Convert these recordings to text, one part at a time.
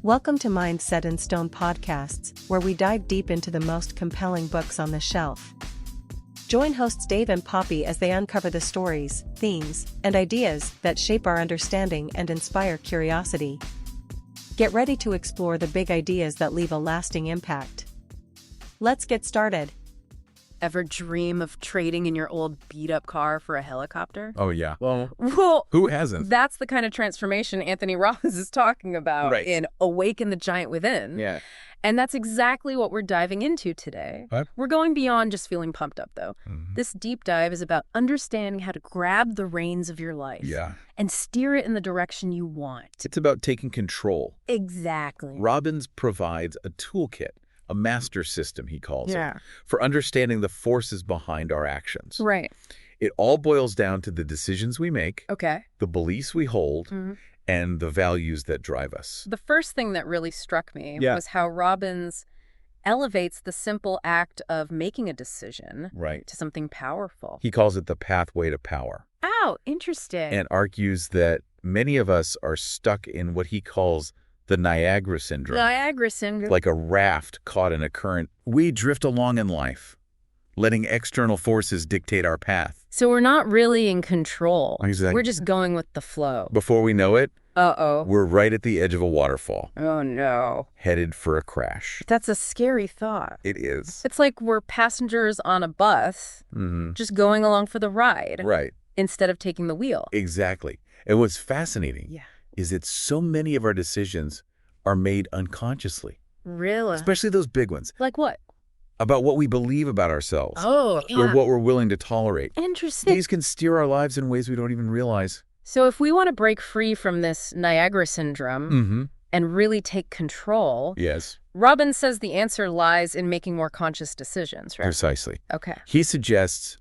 Welcome to Mind Set in Stone podcasts, where we dive deep into the most compelling books on the shelf. Join hosts Dave and Poppy as they uncover the stories, themes, and ideas that shape our understanding and inspire curiosity. Get ready to explore the big ideas that leave a lasting impact. Let's get started. Ever dream of trading in your old beat-up car for a helicopter? Oh, yeah. Well, Who hasn't? that's the kind of transformation Anthony Robbins is talking about in Awaken the Giant Within. Yeah. And that's exactly what we're diving into today. What? We're going beyond just feeling pumped up, though. Mm-hmm. This deep dive is about understanding how to grab the reins of your life and steer it in the direction you want. It's about taking control. Exactly. Robbins provides a toolkit, a master system, he calls it, for understanding the forces behind our actions. Right. It all boils down to the decisions we make, Okay. the beliefs we hold, Mm-hmm. and the values that drive us. The first thing that really struck me was how Robbins elevates the simple act of making a decision to something powerful. He calls it the pathway to power. Oh, interesting. And argues that many of us are stuck in what he calls the Niagara syndrome. Niagara syndrome. Like a raft caught in a current. We drift along in life, letting external forces dictate our path. So we're not really in control. Exactly. We're just going with the flow. Before we know it, Uh-oh. we're right at the edge of a waterfall, Oh, no. headed for a crash. That's a scary thought. It is. It's like we're passengers on a bus, just going along for the ride. Right. Instead of taking the wheel. Exactly. And what's fascinating is that so many of our decisions are made unconsciously. Really? Especially those big ones. Like what? About what we believe about ourselves. Oh, Or what we're willing to tolerate. Interesting. These can steer our lives in ways we don't even realize. So if we want to break free from this Niagara syndrome and really take control, Robbins says the answer lies in making more conscious decisions, right? Precisely. Okay. He suggests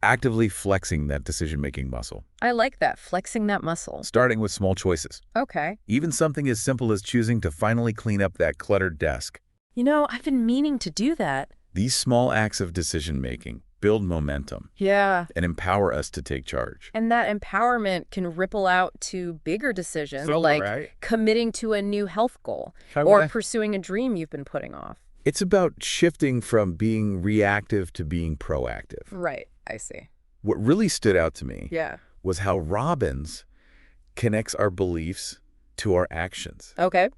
actively flexing that decision-making muscle. I like that, flexing that muscle. Starting with small choices. Okay. Even something as simple as choosing to finally clean up that cluttered desk. You know, I've been meaning to do that. These small acts of decision-making build momentum and empower us to take charge. And that empowerment can ripple out to bigger decisions, committing to a new health goal or pursuing a dream you've been putting off. It's about shifting from being reactive to being proactive. Right. I see. What really stood out to me was how Robbins connects our beliefs to our actions. Okay.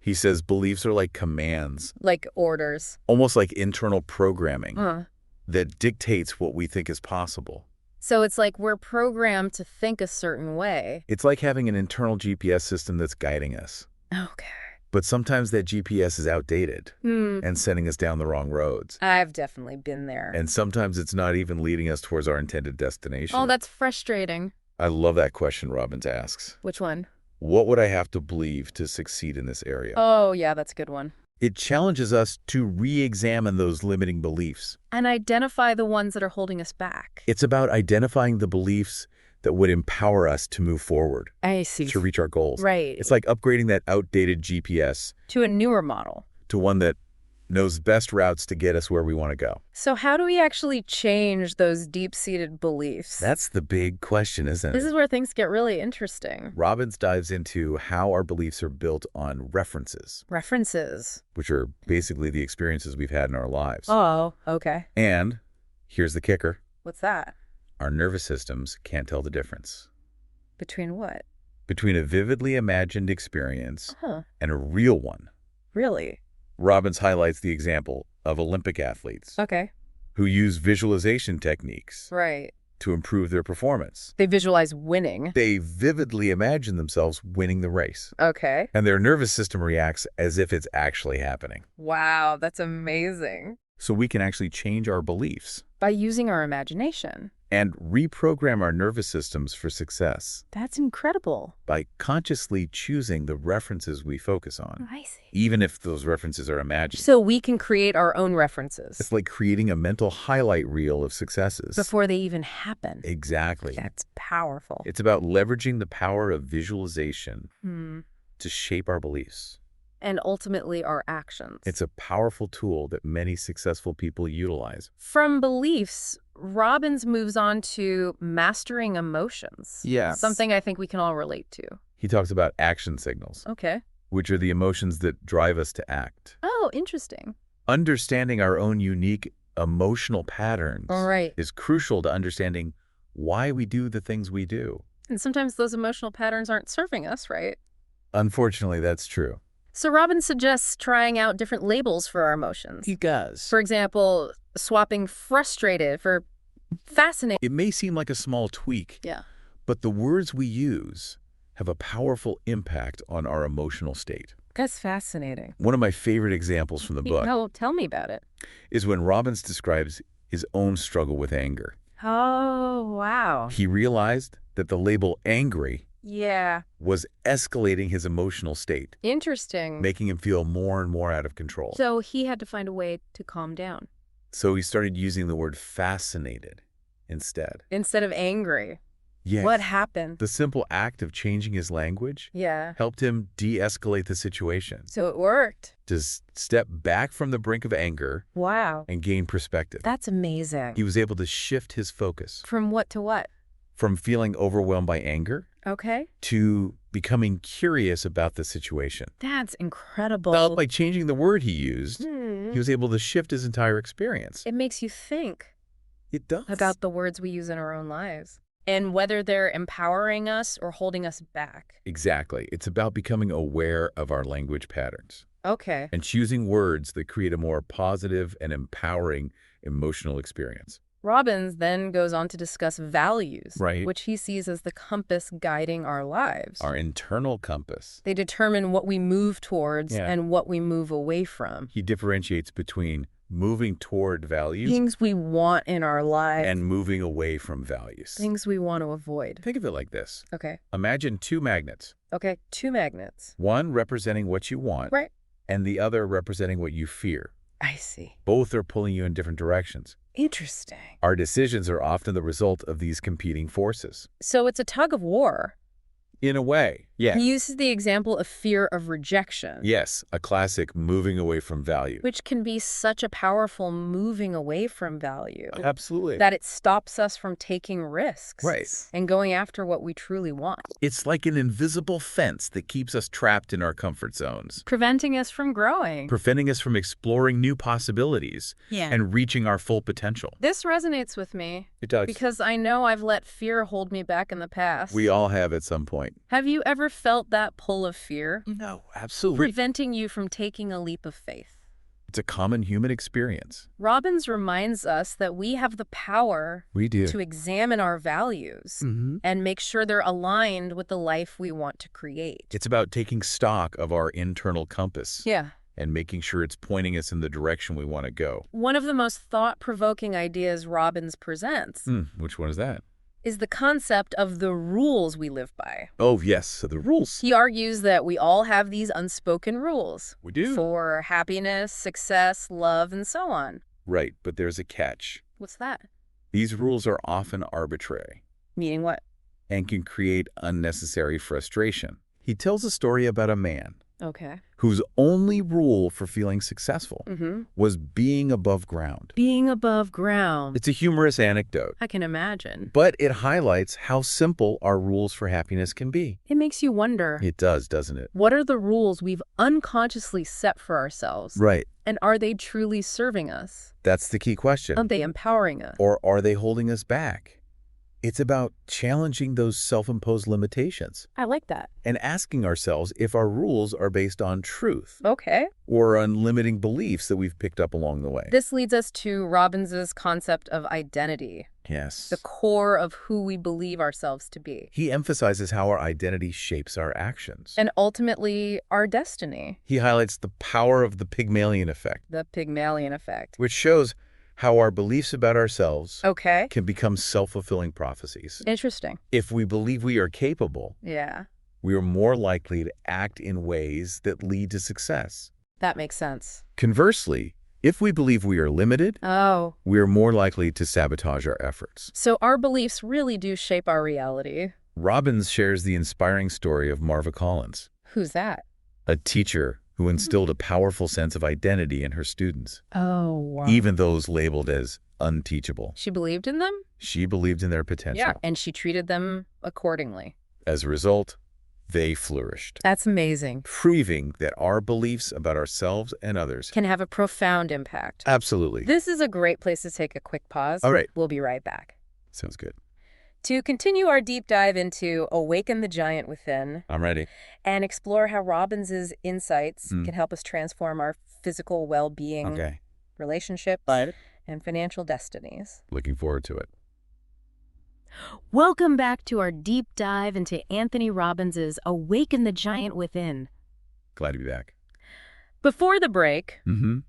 He says beliefs are like commands. Like orders. Almost like internal programming that dictates what we think is possible. So it's like we're programmed to think a certain way. It's like having an internal GPS system that's guiding us. Okay. But sometimes that GPS is outdated and sending us down the wrong roads. I've definitely been there. And sometimes it's not even leading us towards our intended destination. Oh, that's frustrating. I love that question Robbins asks. Which one? What would I have to believe to succeed in this area? Oh, yeah, that's a good one. It challenges us to re-examine those limiting beliefs. And identify the ones that are holding us back. It's about identifying the beliefs that would empower us to move forward. I see. To reach our goals. Right. It's like upgrading that outdated GPS to a newer model. To one that knows best routes to get us where we want to go. So how do we actually change those deep-seated beliefs? That's the big question, isn't it? This is where things get really interesting. Robbins dives into how our beliefs are built on references. References. Which are basically the experiences we've had in our lives. Oh, okay. And here's the kicker. What's that? Our nervous systems can't tell the difference. Between what? Between a vividly imagined experience and a real one. Really? Robbins highlights the example of Olympic athletes who use visualization techniques to improve their performance. They visualize winning. They vividly imagine themselves winning the race. Okay. And their nervous system reacts as if it's actually happening. Wow, that's amazing. So we can actually change our beliefs. By using our imagination. And reprogram our nervous systems for success. That's incredible. By consciously choosing the references we focus on. I see. Even if those references are imagined. So we can create our own references. It's like creating a mental highlight reel of successes. Before they even happen. Exactly. That's powerful. It's about leveraging the power of visualization to shape our beliefs. And ultimately our actions. It's a powerful tool that many successful people utilize. From beliefs, Robbins moves on to mastering emotions. Yes. Something I think we can all relate to. He talks about action signals. Okay. which are the emotions that drive us to act. Oh, interesting. Understanding our own unique emotional patterns is crucial to understanding why we do the things we do. And sometimes those emotional patterns aren't serving us, right? Unfortunately, that's true. So Robbins suggests trying out different labels for our emotions. He does. For example, swapping frustrated for fascinating. It may seem like a small tweak, but the words we use have a powerful impact on our emotional state. That's fascinating. One of my favorite examples from the book tell me about it. is when Robbins describes his own struggle with anger. Oh, wow. He realized that the label angry was escalating his emotional state. Interesting. Making him feel more and more out of control. So he had to find a way to calm down. So he started using the word fascinated instead. Instead of angry. Yes. What happened? The simple act of changing his language helped him de-escalate the situation. So it worked. To step back from the brink of anger and gain perspective. That's amazing. He was able to shift his focus. From what to what? From feeling overwhelmed by anger to becoming curious about the situation. That's incredible. Now, by changing the word he used, he was able to shift his entire experience. It makes you think. It does. About the words we use in our own lives. And whether they're empowering us or holding us back. Exactly. It's about becoming aware of our language patterns. Okay. And choosing words that create a more positive and empowering emotional experience. Robbins then goes on to discuss values, Right. which he sees as the compass guiding our lives. Our internal compass. They determine what we move towards and what we move away from. He differentiates between moving toward values Things we want in our lives. and moving away from values. Things we want to avoid. Think of it like this. Okay. Imagine two magnets. Okay, two magnets. One representing what you want. Right. And the other representing what you fear. I see. Both are pulling you in different directions. Interesting. Our decisions are often the result of these competing forces. So it's a tug of war. In a way, yeah. He uses the example of fear of rejection. Yes, a classic moving away from value. Which can be such a powerful moving away from value. Absolutely. That it stops us from taking risks. Right. And going after what we truly want. It's like an invisible fence that keeps us trapped in our comfort zones. Preventing us from growing. Preventing us from exploring new possibilities Yeah. and reaching our full potential. This resonates with me. It does. Because I know I've let fear hold me back in the past. We all have at some point. Have you ever felt that pull of fear? No, absolutely. Preventing you from taking a leap of faith. It's a common human experience. Robbins reminds us that we have the power to examine our values and make sure they're aligned with the life we want to create. It's about taking stock of our internal compass. Yeah. And making sure it's pointing us in the direction we want to go. One of the most thought-provoking ideas Robbins presents Which one is that? is the concept of the rules we live by. Oh, yes, so the rules. He argues that we all have these unspoken rules. We do. For happiness, success, love, and so on. Right, but there's a catch. What's that? These rules are often arbitrary. Meaning what? And can create unnecessary frustration. He tells a story about a man whose only rule for feeling successful was being above ground. Being above ground. It's a humorous anecdote. I can imagine. But it highlights how simple our rules for happiness can be. It makes you wonder. It does, doesn't it? What are the rules we've unconsciously set for ourselves? Right. And are they truly serving us? That's the key question. Are they empowering us? Or are they holding us back? It's about challenging those self-imposed limitations. I like that. And asking ourselves if our rules are based on truth. Okay. Or on limiting beliefs that we've picked up along the way. This leads us to Robbins's concept of identity. Yes. The core of who we believe ourselves to be. He emphasizes how our identity shapes our actions. And ultimately, our destiny. He highlights the power of the Pygmalion effect. The Pygmalion effect. Which shows how our beliefs about ourselves can become self-fulfilling prophecies. Interesting. If we believe we are capable, we are more likely to act in ways that lead to success. That makes sense. Conversely, if we believe we are limited, we are more likely to sabotage our efforts. So our beliefs really do shape our reality. Robbins shares the inspiring story of Marva Collins. Who's that? A teacher who instilled a powerful sense of identity in her students. Oh, wow. Even those labeled as unteachable. She believed in them? She believed in their potential. Yeah, and she treated them accordingly. As a result, they flourished. That's amazing. Proving that our beliefs about ourselves and others Can have a profound impact. Absolutely. This is a great place to take a quick pause. All right. We'll be right back. Sounds good. To continue our deep dive into Awaken the Giant Within. I'm ready. And explore how Robbins' insights can help us transform our physical well-being, relationships, and financial destinies. Looking forward to it. Welcome back to our deep dive into Anthony Robbins' Awaken the Giant Within. Glad to be back. Before the break,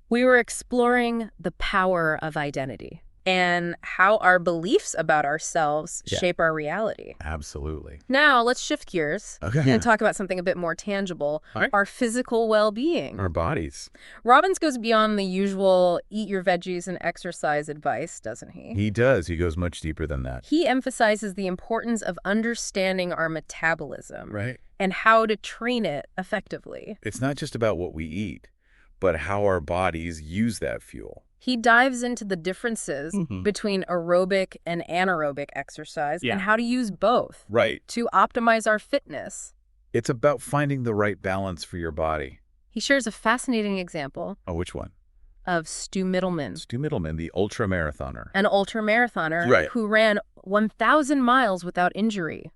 we were exploring the power of identity and how our beliefs about ourselves shape our reality. Absolutely. Now, let's shift gears and talk about something a bit more tangible, our physical well-being. Our bodies. Robbins goes beyond the usual eat your veggies and exercise advice, doesn't he? He does. He goes much deeper than that. He emphasizes the importance of understanding our metabolism and how to train it effectively. It's not just about what we eat, but how our bodies use that fuel. He dives into the differences between aerobic and anaerobic exercise and how to use both to optimize our fitness. It's about finding the right balance for your body. He shares a fascinating example. Oh, which one? Of Stu Middleman. Stu Middleman, the ultra-marathoner. An ultra-marathoner who ran 1,000 miles without injury.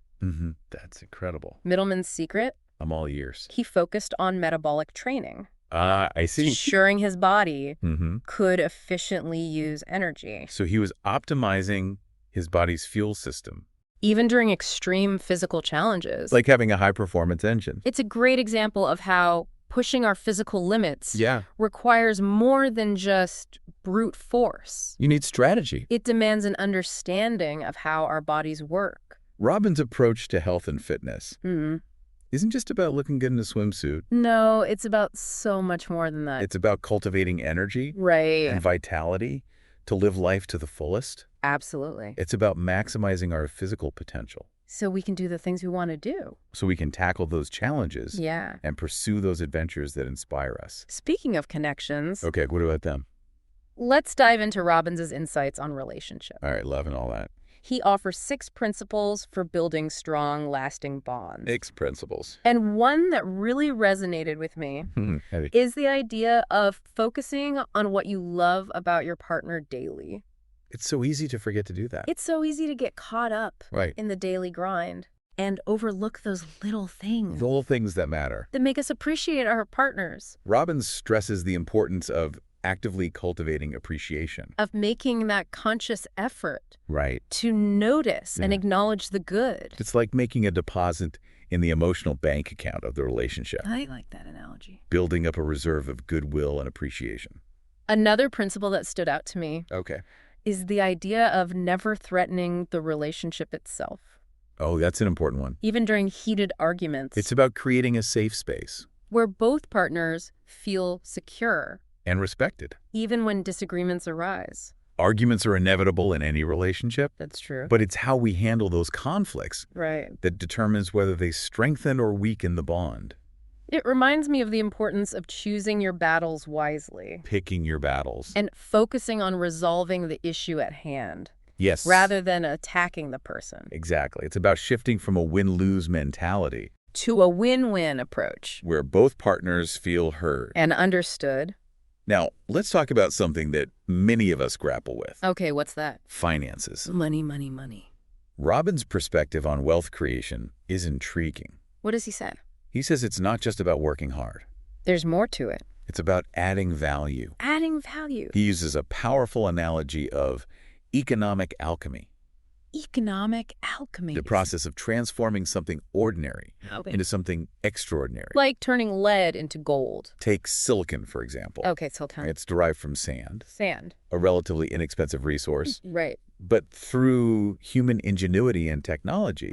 That's incredible. Middleman's secret? I'm all ears. He focused on metabolic training. I see. Ensuring his body could efficiently use energy. So he was optimizing his body's fuel system. Even during extreme physical challenges. Like having a high-performance engine. It's a great example of how pushing our physical limits requires more than just brute force. You need strategy. It demands an understanding of how our bodies work. Robbins' approach to health and fitness isn't just about looking good in a swimsuit. No, it's about so much more than that. It's about cultivating energy and vitality to live life to the fullest. Absolutely. It's about maximizing our physical potential. So we can do the things we want to do. So we can tackle those challenges and pursue those adventures that inspire us. Speaking of connections. Okay, what about them? Let's dive into Robbins' insights on relationships. All right, love and all that. He offers 6 principles for building strong, lasting bonds. 6 principles. And one that really resonated with me is the idea of focusing on what you love about your partner daily. It's so easy to forget to do that. It's so easy to get caught up in the daily grind and overlook those little things. The little things that matter. That make us appreciate our partners. Robbins stresses the importance of actively cultivating appreciation. Of making that conscious effort. Right. To notice and acknowledge the good. It's like making a deposit in the emotional bank account of the relationship. I like that analogy. Building up a reserve of goodwill and appreciation. Another principle that stood out to me is the idea of never threatening the relationship itself. Oh, that's an important one. Even during heated arguments. It's about creating a safe space. Where both partners feel secure. And respected. Even when disagreements arise. Arguments are inevitable in any relationship. That's true. But it's how we handle those conflicts that determines whether they strengthen or weaken the bond. It reminds me of the importance of choosing your battles wisely. Picking your battles. And focusing on resolving the issue at hand. Yes. Rather than attacking the person. Exactly. It's about shifting from a win-lose mentality to a win-win approach. Where both partners feel heard. And understood. Now, let's talk about something that many of us grapple with. Okay, what's that? Finances. Money, money, money. Robbins' perspective on wealth creation is intriguing. What does he say? He says it's not just about working hard. There's more to it. It's about adding value. Adding value. He uses a powerful analogy of economic alchemy. Economic alchemy. The process of transforming something ordinary into something extraordinary. Like turning lead into gold. Take silicon, for example. Okay, silicon. It's derived from sand. Sand. A relatively inexpensive resource. Right. But through human ingenuity and technology,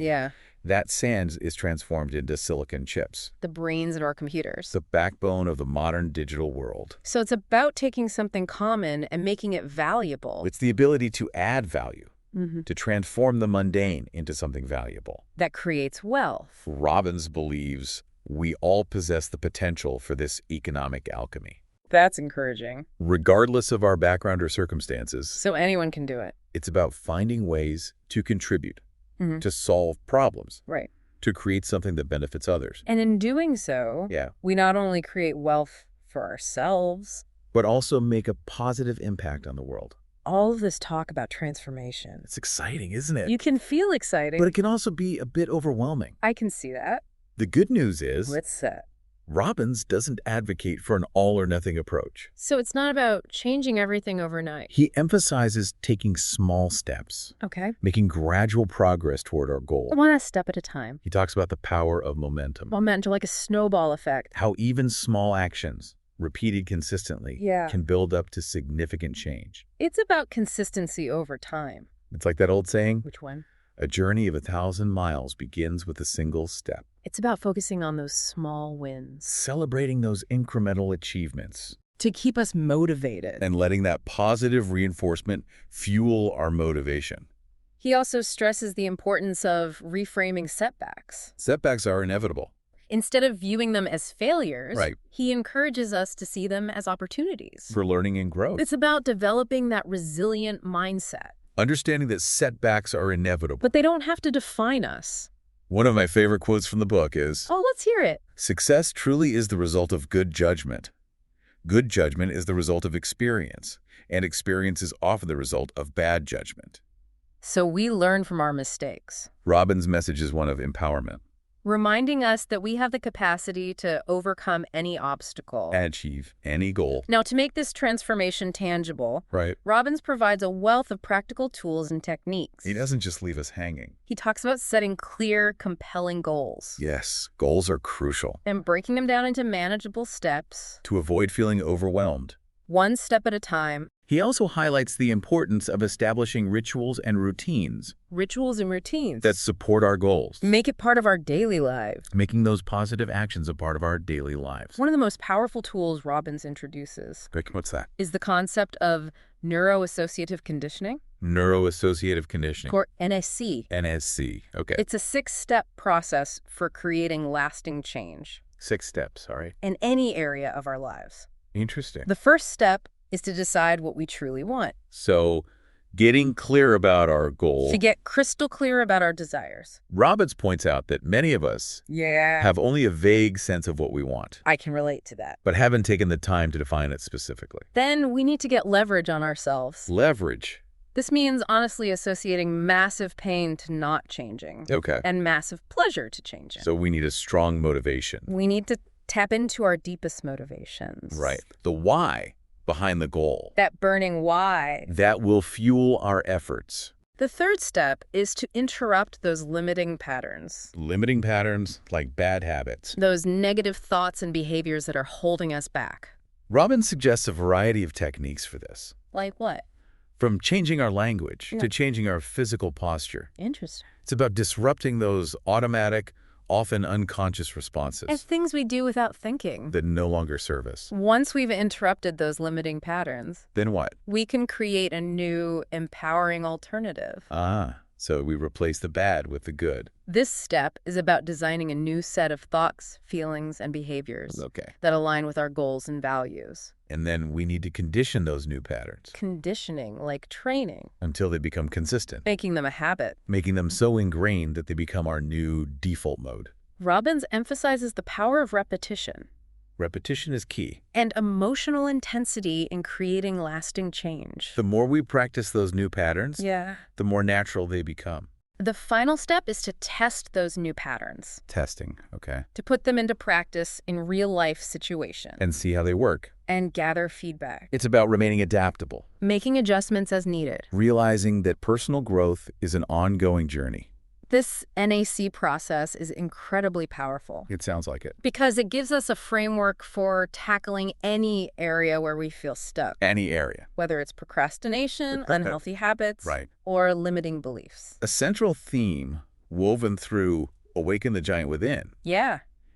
that sand is transformed into silicon chips. The brains of our computers. The backbone of the modern digital world. So it's about taking something common and making it valuable. It's the ability to add value. To transform the mundane into something valuable. That creates wealth. Robbins believes we all possess the potential for this economic alchemy. That's encouraging. Regardless of our background or circumstances. So anyone can do it. It's about finding ways to contribute, to solve problems. Right. to create something that benefits others. And in doing so, we not only create wealth for ourselves, but also make a positive impact on the world. All of this talk about transformation. It's exciting, isn't it? You can feel exciting. But it can also be a bit overwhelming. I can see that. The good news is, what's that? Robbins doesn't advocate for an all-or-nothing approach. So it's not about changing everything overnight. He emphasizes taking small steps. Okay. Making gradual progress toward our goal. One step at a time. He talks about the power of momentum. Momentum, like a snowball effect. How even small actions, repeated consistently, can build up to significant change. It's about consistency over time. It's like that old saying. Which one? A journey of 1,000 miles begins with a single step. It's about focusing on those small wins. Celebrating those incremental achievements. To keep us motivated. And letting that positive reinforcement fuel our motivation. He also stresses the importance of reframing setbacks. Setbacks are inevitable. Instead of viewing them as failures, he encourages us to see them as opportunities. For learning and growth. It's about developing that resilient mindset. Understanding that setbacks are inevitable. But they don't have to define us. One of my favorite quotes from the book is, oh, let's hear it. Success truly is the result of good judgment. Good judgment is the result of experience, and experience is often the result of bad judgment. So we learn from our mistakes. Robbins' message is one of empowerment. Reminding us that we have the capacity to overcome any obstacle. And achieve any goal. Now, to make this transformation tangible, Robbins provides a wealth of practical tools and techniques. He doesn't just leave us hanging. He talks about setting clear, compelling goals. Yes, goals are crucial. And breaking them down into manageable steps. To avoid feeling overwhelmed. One step at a time. He also highlights the importance of establishing rituals and routines. Rituals and routines. That support our goals. Make it part of our daily lives. Making those positive actions a part of our daily lives. One of the most powerful tools Robbins introduces. What's that? Is the concept of neuroassociative conditioning. Neuroassociative conditioning. Or NSC. NSC, okay. It's a 6-step process for creating lasting change. 6 steps, all right. In any area of our lives. Interesting. The first step is to decide what we truly want. So, getting clear about our goal. To get crystal clear about our desires. Robbins points out that many of us have only a vague sense of what we want. I can relate to that. But haven't taken the time to define it specifically. Then we need to get leverage on ourselves. Leverage. This means honestly associating massive pain to not changing. Okay. And massive pleasure to changing. So we need a strong motivation. We need to tap into our deepest motivations. Right. The why behind the goal. That burning why. That will fuel our efforts. The third step is to interrupt those limiting patterns. Limiting patterns like bad habits. Those negative thoughts and behaviors that are holding us back. Robbins suggests a variety of techniques for this. Like what? From changing our language to changing our physical posture. Interesting. It's about disrupting those automatic, often unconscious responses. As things we do without thinking. That no longer serve us. Once we've interrupted those limiting patterns. Then what? We can create a new, empowering alternative. So we replace the bad with the good. This step is about designing a new set of thoughts, feelings, and behaviors that align with our goals and values. And then we need to condition those new patterns. Conditioning, like training. Until they become consistent. Making them a habit. Making them so ingrained that they become our new default mode. Robbins emphasizes the power of repetition. Repetition is key. And emotional intensity in creating lasting change. The more we practice those new patterns, the more natural they become. The final step is to test those new patterns. Testing, okay. To put them into practice in real-life situations. And see how they work. And gather feedback. It's about remaining adaptable. Making adjustments as needed. Realizing that personal growth is an ongoing journey. This NAC process is incredibly powerful. It sounds like it. Because it gives us a framework for tackling any area where we feel stuck. Any area. Whether it's procrastination, unhealthy habits, or limiting beliefs. A central theme woven through Awaken the Giant Within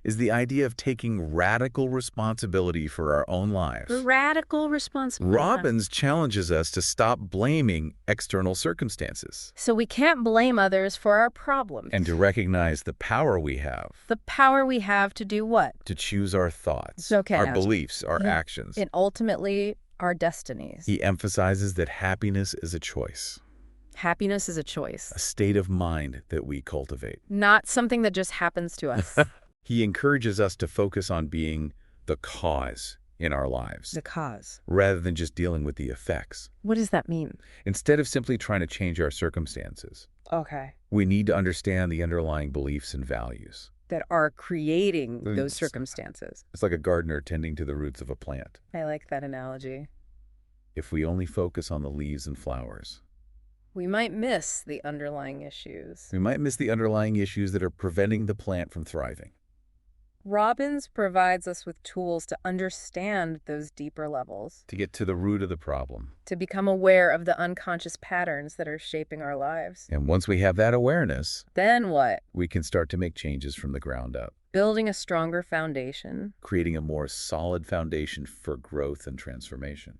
is the idea of taking radical responsibility for our own lives. Radical responsibility. Robbins challenges us to stop blaming external circumstances. So we can't blame others for our problems. And to recognize the power we have. The power we have to do what? To choose our thoughts, our beliefs, our actions. And ultimately, our destinies. He emphasizes that happiness is a choice. Happiness is a choice. A state of mind that we cultivate. Not something that just happens to us. He encourages us to focus on being the cause in our lives. The cause. Rather than just dealing with the effects. What does that mean? Instead of simply trying to change our circumstances, Okay. we need to understand the underlying beliefs and values that are creating those circumstances. It's like a gardener tending to the roots of a plant. I like that analogy. If we only focus on the leaves and flowers, we might miss the underlying issues. We might miss the underlying issues that are preventing the plant from thriving. Robbins provides us with tools to understand those deeper levels. To get to the root of the problem. To become aware of the unconscious patterns that are shaping our lives. And once we have that awareness, then what? We can start to make changes from the ground up. Building a stronger foundation. Creating a more solid foundation for growth and transformation.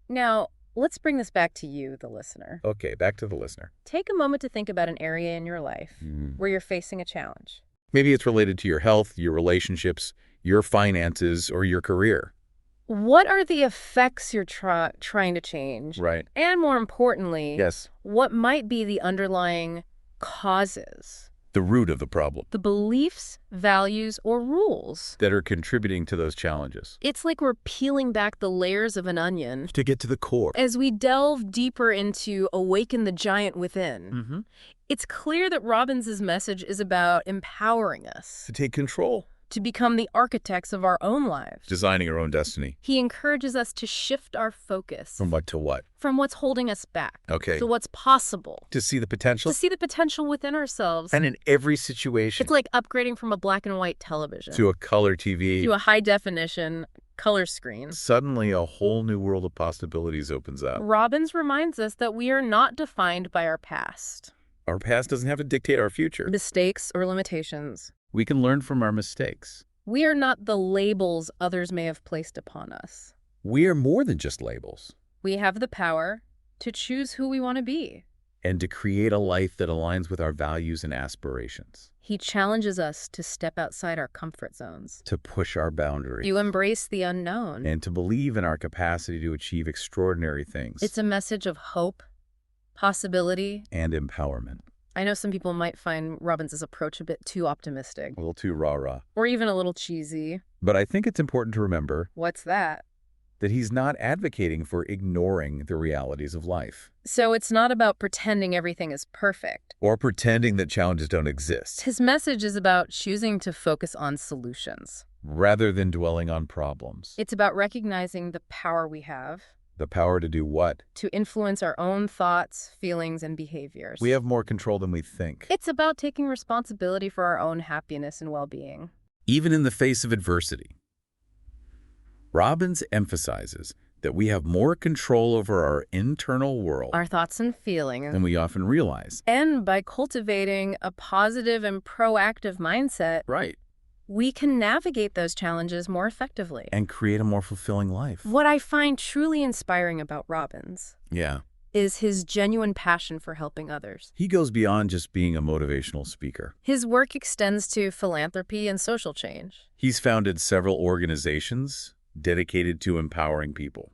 Now, let's bring this back to you, the listener. Okay, back to the listener. Take a moment to think about an area in your life where you're facing a challenge. Maybe it's related to your health, your relationships, your finances, or your career. What are the effects you're trying to change? Right. And more importantly, yes, what might be the underlying causes? The root of the problem. The beliefs, values, or rules that are contributing to those challenges. It's like we're peeling back the layers of an onion to get to the core. As we delve deeper into Awaken the Giant Within, it's clear that Robbins' message is about empowering us. To take control. To become the architects of our own lives. Designing our own destiny. He encourages us to shift our focus. From what to what? From what's holding us back. Okay. To what's possible. To see the potential? To see the potential within ourselves. And in every situation. It's like upgrading from a black and white television. To a color TV. To a high definition color screen. Suddenly a whole new world of possibilities opens up. Robbins reminds us that we are not defined by our past. Our past doesn't have to dictate our future. Mistakes or limitations. We can learn from our mistakes. We are not the labels others may have placed upon us. We are more than just labels. We have the power to choose who we want to be. And to create a life that aligns with our values and aspirations. He challenges us to step outside our comfort zones. To push our boundaries. To embrace the unknown. And to believe in our capacity to achieve extraordinary things. It's a message of hope, possibility, and empowerment. I know some people might find Robbins' approach a bit too optimistic. A little too rah-rah. Or even a little cheesy. But I think it's important to remember... What's that? That he's not advocating for ignoring the realities of life. So it's not about pretending everything is perfect. Or pretending that challenges don't exist. His message is about choosing to focus on solutions. Rather than dwelling on problems. It's about recognizing the power we have. The power to do what? To influence our own thoughts, feelings, and behaviors. We have more control than we think. It's about taking responsibility for our own happiness and well-being. Even in the face of adversity. Robbins emphasizes that we have more control over our internal world. Our thoughts and feelings. Than we often realize. And by cultivating a positive and proactive mindset. Right. We can navigate those challenges more effectively. And create a more fulfilling life. What I find truly inspiring about Robbins is his genuine passion for helping others. He goes beyond just being a motivational speaker. His work extends to philanthropy and social change. He's founded several organizations dedicated to empowering people.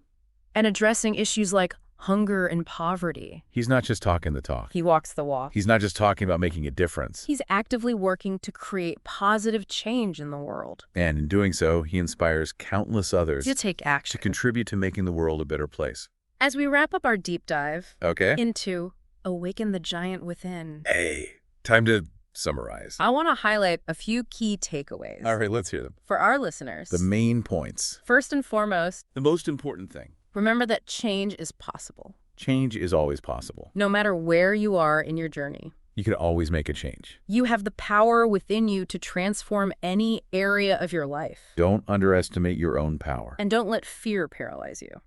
And addressing issues like hunger and poverty. He's not just talking the talk. He walks the walk. He's not just talking about making a difference. He's actively working to create positive change in the world. And in doing so, he inspires countless others to take action. To contribute to making the world a better place. As we wrap up our deep dive into Awaken the Giant Within. Hey, time to summarize. I want to highlight a few key takeaways. All right, let's hear them. For our listeners. The main points. First and foremost. The most important thing. Remember that change is possible. Change is always possible. No matter where you are in your journey. You can always make a change. You have the power within you to transform any area of your life. Don't underestimate your own power. And don't let fear paralyze you.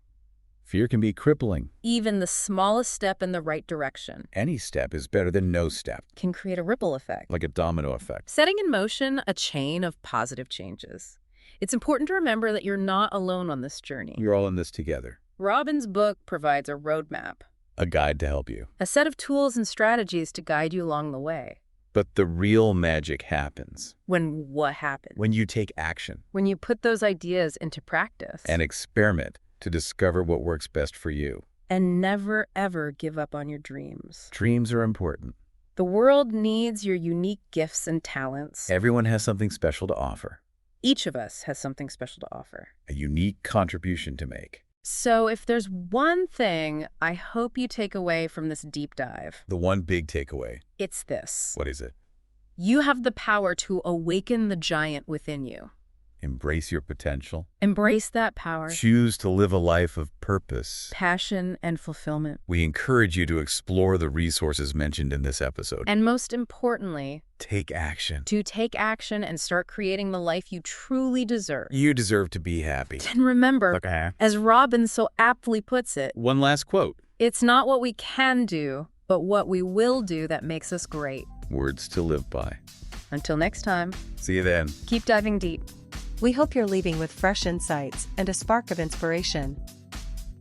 Fear can be crippling. Even the smallest step in the right direction. Any step is better than no step. Can create a ripple effect. Like a domino effect. Setting in motion a chain of positive changes. It's important to remember that you're not alone on this journey. You're all in this together. Robbins' book provides a roadmap. A guide to help you. A set of tools and strategies to guide you along the way. But the real magic happens. When what happens? When you take action. When you put those ideas into practice. And experiment to discover what works best for you. And never, ever give up on your dreams. Dreams are important. The world needs your unique gifts and talents. Everyone has something special to offer. Each of us has something special to offer. A unique contribution to make. So if there's one thing I hope you take away from this deep dive. The one big takeaway. It's this. What is it? You have the power to awaken the giant within you. Embrace your potential. Embrace that power. Choose to live a life of purpose, passion, and fulfillment. We encourage you to explore the resources mentioned in this episode. And most importantly, take action. To take action and start creating the life you truly deserve. You deserve to be happy. And remember, as Robbins so aptly puts it, one last quote. It's not what we can do, but what we will do that makes us great. Words to live by. Until next time. See you then. Keep diving deep. We hope you're leaving with fresh insights and a spark of inspiration.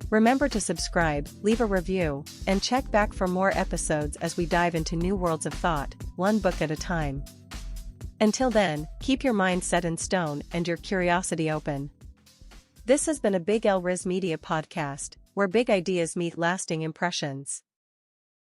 Remember to subscribe, leave a review, and check back for more episodes as we dive into new worlds of thought, one book at a time. Until then, keep your mind set in stone and your curiosity open. This has been a Big L Riz Media podcast, where big ideas meet lasting impressions.